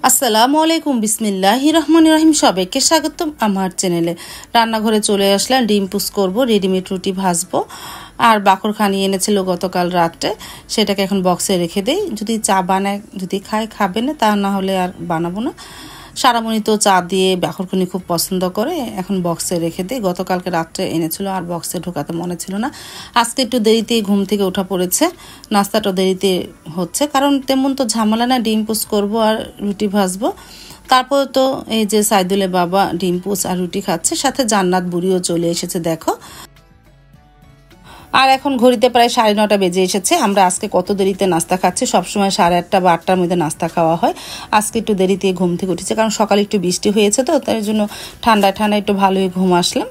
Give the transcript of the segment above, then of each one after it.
আসসালামু আলাইকুম, বিসমিল্লাহির রহমানির রহিম। সবাইকে স্বাগতম আমার চ্যানেলে। রান্নাঘরে চলে আসলাম, ডিম পুস করব, রেডিমেড রুটি ভাজবো। আর বাকরখানি এনেছিল গতকাল রাত্রে, সেটাকে এখন বক্সে রেখে দেই। যদি চা বানায়, যদি খাবে না, তা না হলে আর বানাবো না। সারামণি তো চা দিয়ে বাকরখানি খুব পছন্দ করে, এখন বক্সে রেখে দিই। গতকালকে রাত্রে এনেছিল, আর বক্সে ঢোকাতে মনে ছিল না। আজকে একটু দেরিতে ঘুম থেকে ওঠা পড়েছে, নাস্তাটা দেরিতে হচ্ছে, কারণ তেমন তো ঝামেলা না, ডিম পুস করবো আর রুটি ভাজবো। তারপর তো এই যে সাইদুলের বাবা ডিম পুস আর রুটি খাচ্ছে, সাথে জান্নাত বুড়িও চলে এসেছে দেখো। আর এখন ঘড়িতে প্রায় 9:30 বেজে এসেছে। আমরা আজকে কত দেরিতে নাস্তা খাচ্ছি, সবসময় 8:30 বা 8টার মধ্যে নাস্তা খাওয়া হয়। আজকে একটু দেরিতে ঘুম থেকে উঠেছে, কারণ সকালে একটু বৃষ্টি হয়েছে, তো তার জন্য ঠান্ডায় একটু ভালোই ঘুম আসলাম।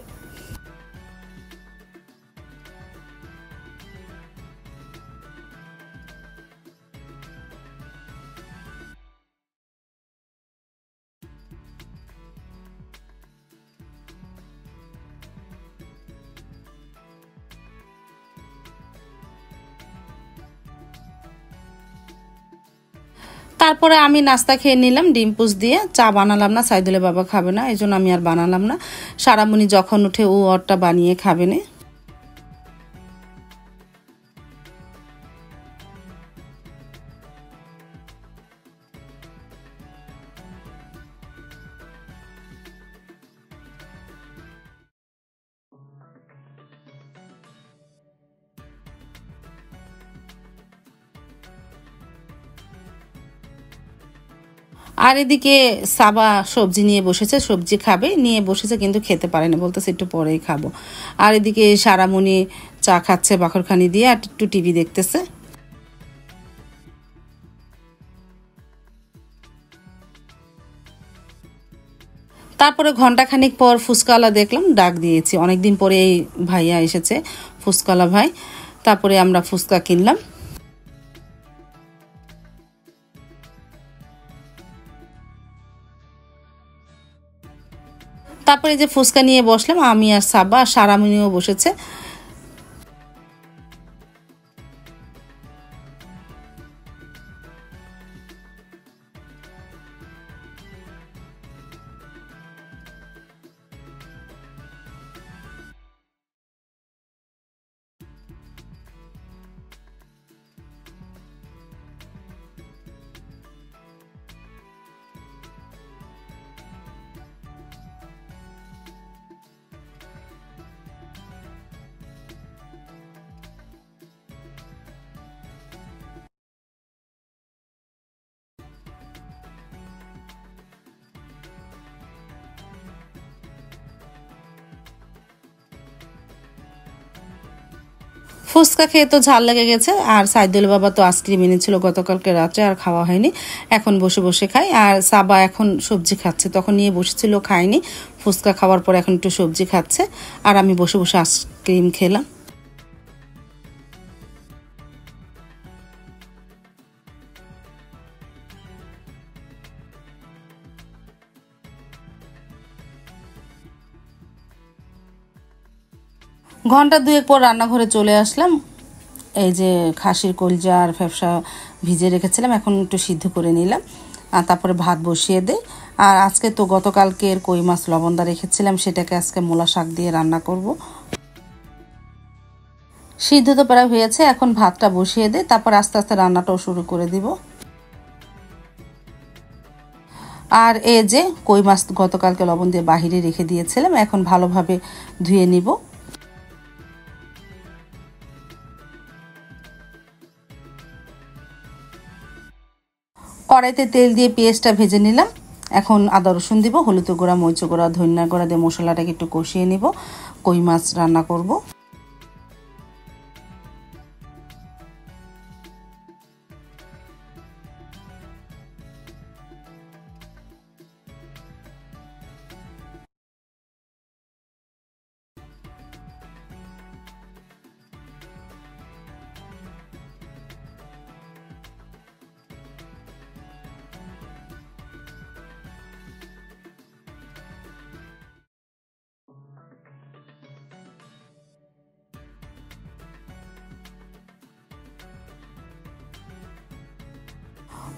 তারপরে আমি নাস্তা খেয়ে নিলাম ডিম পুস দিয়ে। চা বানালাম না, সাইদুলের বাবা খাবে না, এই জন্য আমি আর বানালাম না। সারামণি যখন উঠে ও ওরটা বানিয়ে খাবে না। আর এদিকে সাবা সবজি নিয়ে বসেছে, সবজি খাবে, নিয়ে বসেছে, কিন্তু খেতে পারে না, বলতেছে একটু পরেই খাবো। আর এদিকে সারামণি চা খাচ্ছে বাকরখানি দিয়ে, আর একটু টিভি দেখতেছে। তারপরে ঘন্টাখানিক পর ফুচকাওয়ালা দেখলাম, ডাক দিয়েছি, অনেকদিন পরে এই ভাইয়া এসেছে, ফুচকাওয়ালা ভাই। তারপরে আমরা ফুচকা কিনলাম। তারপরে যে ফুচকা নিয়ে বসলাম, আমি আর সাবা, আর সারামণিও বসেছে। ফুচকা খেয়ে তো ঝাল লেগে গেছে, আর সাইদুল বাবা তো আইসক্রিম এনেছিল গতকালকে রাত্রে, আর খাওয়া হয়নি। এখন বসে বসে খাই। আর সাবা এখন সবজি খাচ্ছে, তখন নিয়ে বসেছিল, খায়নি। ফুচকা খাওয়ার পর এখন একটু সবজি খাচ্ছে, আর আমি বসে বসে আইসক্রিম খেলাম। ঘন্টা দুয়েক পর রান্নাঘরে চলে আসলাম। এই যে খাসির কলিজা আর ফ্যাপসা ভিজে রেখেছিলাম, এখন একটু সিদ্ধ করে নিলাম, আর তারপরে ভাত বসিয়ে দেই। আর আজকে তো গতকালকের কই মাছ লবণদা রেখেছিলাম, সেটাকে আজকে মূলা শাক দিয়ে রান্না করব। সিদ্ধ তো প্রায় হয়েছে, এখন ভাতটা বসিয়ে দেই, তারপর আস্তে আস্তে রান্নাটাও শুরু করে দিব। আর এই যে কই মাছ গতকালকে লবণ দিয়ে বাহিরে রেখে দিয়েছিলাম, এখন ভালোভাবে ধুয়ে নিব। কড়াইতে তেল দিয়ে পেঁয়াজটা ভেজে নিলাম। এখন আদা রসুন দিব, হলুদ গুঁড়া, মরিচ গুঁড়া, ধনিয়া গুঁড়া দিয়ে মশলাটাকে একটু কষিয়ে নিব। কই মাছ রান্না করব।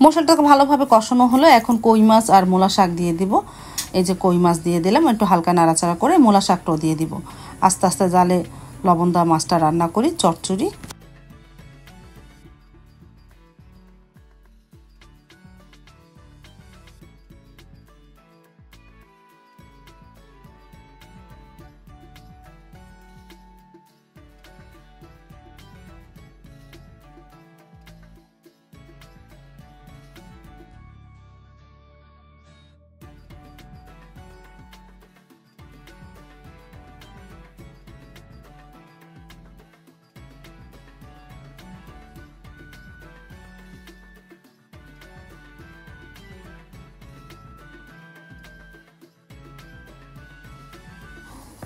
মশলাটাকে ভালোভাবে কষানো হলো। এখন কই মাছ আর মূলা শাক দিয়ে দিব। এই যে কই মাছ দিয়ে দিলাম, একটু হালকা নাড়াচাড়া করে মূলা শাকটাও দিয়ে দিব। আস্তে আস্তে জালে লবণ দেওয়া মাছটা রান্না করি চচ্চড়ি।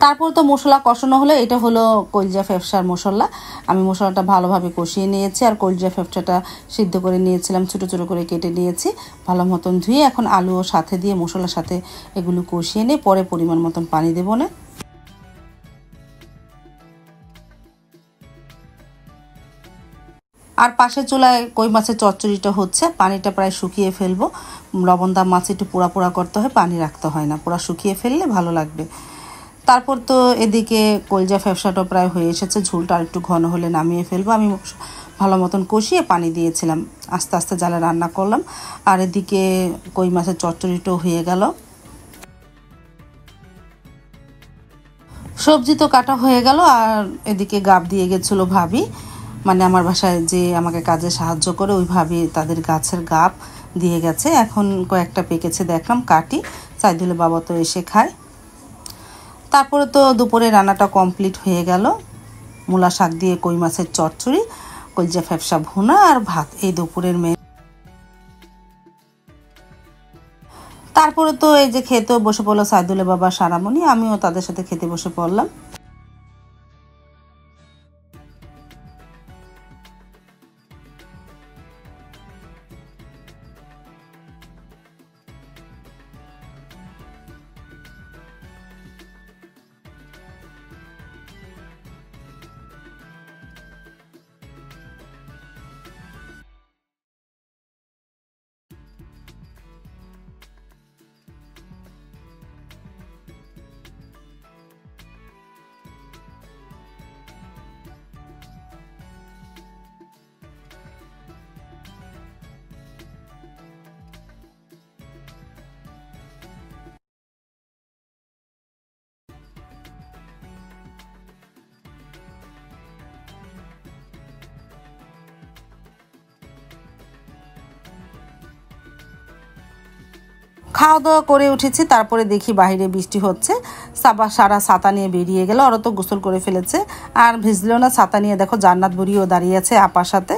তারপর তো মশলা কষানো হলো। এটা হলো কলজা ফেফসার মশলা। আমি মশলাটা ভালোভাবে কষিয়ে নিয়েছি আর কলজা ফেফসাটা সিদ্ধ করে নিয়েছিলাম, ছোটো ছোটো করে কেটে নিয়েছি, ভালো মতন ধুয়ে এখন আলুও সাথে দিয়ে মশলার সাথে এগুলো কষিয়ে নিয়ে পরে পরিমাণ মতন পানি দেবো না। আর পাশের চুলায় কই মাছের চচ্চড়িটা হচ্ছে, পানিটা প্রায় শুকিয়ে ফেলবো। লবণ দা মাছ একটু পোড়া পোড়া করতে হয়, পানি রাখতে হয় না, পোড়া শুকিয়ে ফেললে ভালো লাগবে। তারপর তো এদিকে কলজা ফ্যাপসাটাও প্রায় হয়ে এসেছে, ঝোলটা আর একটু ঘন হলে নামিয়ে ফেলবো। আমি ভালো মতন কষিয়ে পানি দিয়েছিলাম, আস্তে আস্তে জালে রান্না করলাম। আর এদিকে কই মাছের চচ্চড়িটাও হয়ে গেল। সবজি তো কাটা হয়ে গেল। আর এদিকে গাব দিয়ে গেছিলো ভাবি, মানে আমার বাসায় যে আমাকে কাজে সাহায্য করে ওই ভাবি তাদের গাছের গাব দিয়ে গেছে। এখন কয়েকটা পেকেছে দেখলাম, কাটি, সাইদুলের বাবা তো এসে খায়। তারপরে তো দুপুরে রান্নাটা কমপ্লিট হয়ে গেল। মূলা শাক দিয়ে কই মাছের চচ্চড়ি, কলজা ফ্যাপসা ভুনা আর ভাত, এই দুপুরের মেয়ে। তারপরে তো এই যে খেতে বসে পড়লো সাইদুলের বাবা, সারামণি, আমিও তাদের সাথে খেতে বসে পড়লাম। খাওয়া দাওয়া করে উঠেছি, তারপরে দেখি বাইরে বৃষ্টি হচ্ছে। সারা ছাতা নিয়ে বেরিয়ে গেল, ওরা তো গোসল করে ফেলেছে আর ভিজলো না। ছাতা নিয়ে দেখো জান্নাত বুড়িও দাঁড়িয়ে আছে আপার সাথে।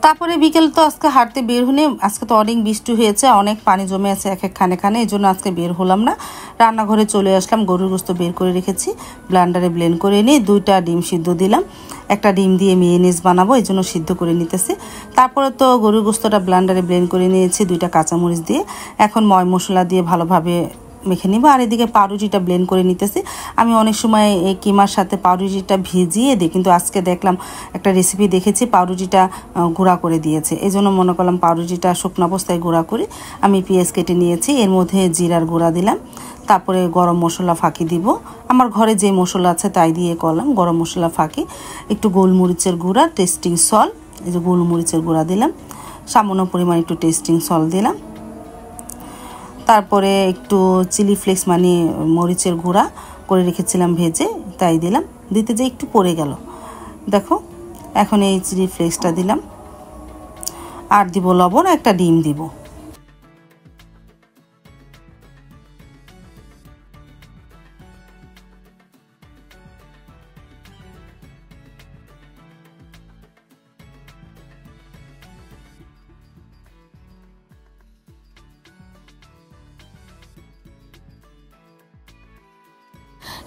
তারপরে বিকেল তো আজকে হাঁটতে বের হলে, আজকে তো অনেক বৃষ্টি হয়েছে, অনেক পানি জমে আছে এক এক খানে খানে, এই জন্য আজকে বের হলাম না। রান্নাঘরে চলে আসলাম, গরুর গোস্ত বের করে রেখেছি, ব্লেন্ডারে ব্লেন্ড করে নিয়ে 2টা ডিম সিদ্ধ দিলাম। একটা ডিম দিয়ে মেয়োনিজ বানাবো, এই জন্য সিদ্ধ করে নিতেছি। তারপরে তো গরুর গোস্তটা ব্লেন্ডারে ব্লেন্ড করে নিয়েছি 2টা কাঁচামরিচ দিয়ে। এখন ময় মশলা দিয়ে ভালোভাবে মেখে নিব। আর এদিকে পাউরুটিটা ব্লেন্ড করে নিতেছি। আমি অনেক সময় এই কিমার সাথে পাউরুটিটা ভিজিয়ে দিই, কিন্তু আজকে দেখলাম একটা রেসিপি দেখেছি পাউরুটিটা গুঁড়া করে দিয়েছে, এই জন্য মনে করলাম পাউরুটিটা শুকনো অবস্থায় গুঁড়া করি। আমি পেঁয়াজ কেটে নিয়েছি, এর মধ্যে জিরার গুঁড়া দিলাম, তারপরে গরম মশলা ফাঁকি দিব। আমার ঘরে যে মশলা আছে তাই দিয়ে করলাম, গরম মশলা ফাঁকি, একটু গোলমরিচের গুঁড়া, টেস্টিং সল্ট, এই যে গোলমরিচের গুঁড়া দিলাম, সামান্য পরিমাণ একটু টেস্টিং সল্ট দিলাম, তারপরে একটু চিলি ফ্লেক্স মানে মরিচের গুঁড়া করে রেখেছিলাম ভেজে, তাই দিলাম, দিতে যে একটু পড়ে গেল দেখো। এখন এই চিলি ফ্লেক্সটা দিলাম, আর দিব লবণ, একটা ডিম দিব।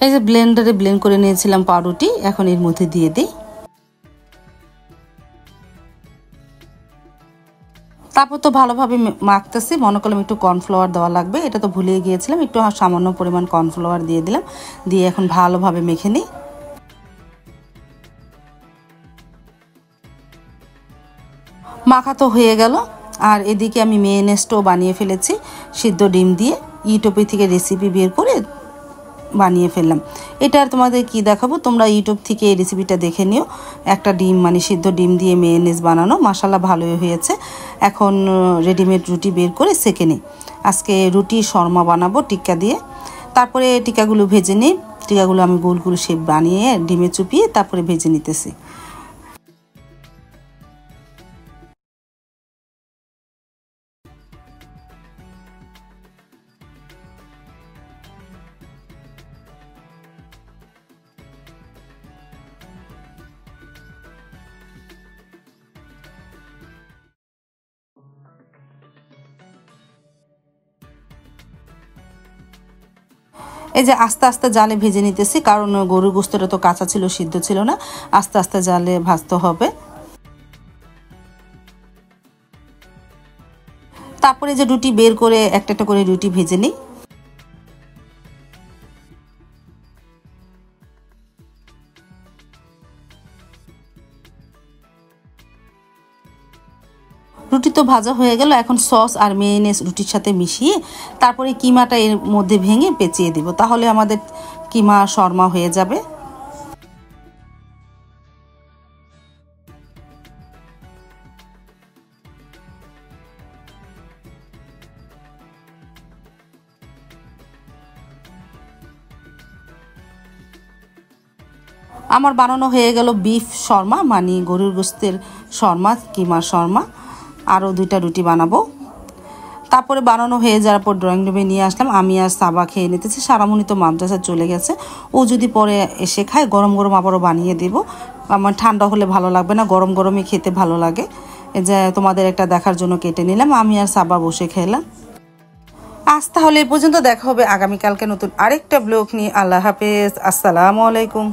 এই যে ব্লেন্ডারে ব্লেন্ড করে নিয়েছিলাম পাউরুটি, এখন এর মধ্যে দিয়ে দিই। তারপর তো ভালোভাবে মাখতেছি, মনে করলাম একটু কর্নফ্লাওয়ার দেওয়া লাগবে, এটা তো ভুলে গিয়েছিলাম, একটু সামান্য পরিমাণ কর্নফ্লাওয়ার দিয়ে দিলাম, দিয়ে এখন ভালোভাবে মেখে নিই। মাখা তো হয়ে গেল। আর এদিকে আমি মেয়োনেজটাও বানিয়ে ফেলেছি সিদ্ধ ডিম দিয়ে, ইউটিউব থেকে রেসিপি বের করে বানিয়ে ফেললাম। এটা আর তোমাদের কি দেখাবো, তোমরা ইউটিউব থেকে এই রেসিপিটা দেখে নিও। একটা ডিম মানে সিদ্ধ ডিম দিয়ে মেয়োনেজ বানানো, মাশাআল্লাহ ভালোই হয়েছে। এখন রেডিমেড রুটি বের করে সেঁকে নিই। আজকে রুটি শর্মা বানাবো টিক্কা দিয়ে। তারপরে টিক্কাগুলো ভেজে নিই। টিক্কাগুলো আমি গোল গোল শেপ বানিয়ে ডিমে চুপিয়ে তারপরে ভেজে নিতেছি। এই যে আস্তে আস্তে জালে ভেজে নিতেছি, কারণ গরুর গোস্তটা তো কাঁচা ছিল, সিদ্ধ ছিল না, আস্তে আস্তে জালে ভাজতে হবে। তারপরে যে রুটি বের করে একটা একটা করে রুটি ভেজে নিই। রুটি তো ভাজা হয়ে গেল, এখন সস আর মেয়োনেজ রুটির সাথে মিশিয়ে তারপরে কিমাটা এর মধ্যে ভেঙে পেঁচিয়ে দিব, তাহলে আমাদের কিমা শর্মা হয়ে যাবে। আমার বানানো হয়ে গেল বিফ শর্মা, মানে গরুর গোস্তের শর্মা, কিমার শর্মা। আরও 2টা রুটি বানাবো। তারপরে বানানো হয়ে যাওয়ার পর ড্রয়িং রুমে নিয়ে আসলাম। আমি আর সাবা খেয়ে নিতেছি, সারামণি তো মাদ্রাসা চলে গেছে, ও যদি পরে এসে খায় গরম গরম আবারও বানিয়ে দেব। আমার ঠান্ডা হলে ভালো লাগবে না, গরম গরমই খেতে ভালো লাগে। এই যে তোমাদের একটা দেখার জন্য কেটে নিলাম, আমি আর সাবা বসে খেলাম। আজ তাহলে এই পর্যন্ত, দেখা হবে আগামীকালকে নতুন আরেকটা ব্লগ নিয়ে। আল্লাহ হাফেজ, আসসালামু আলাইকুম।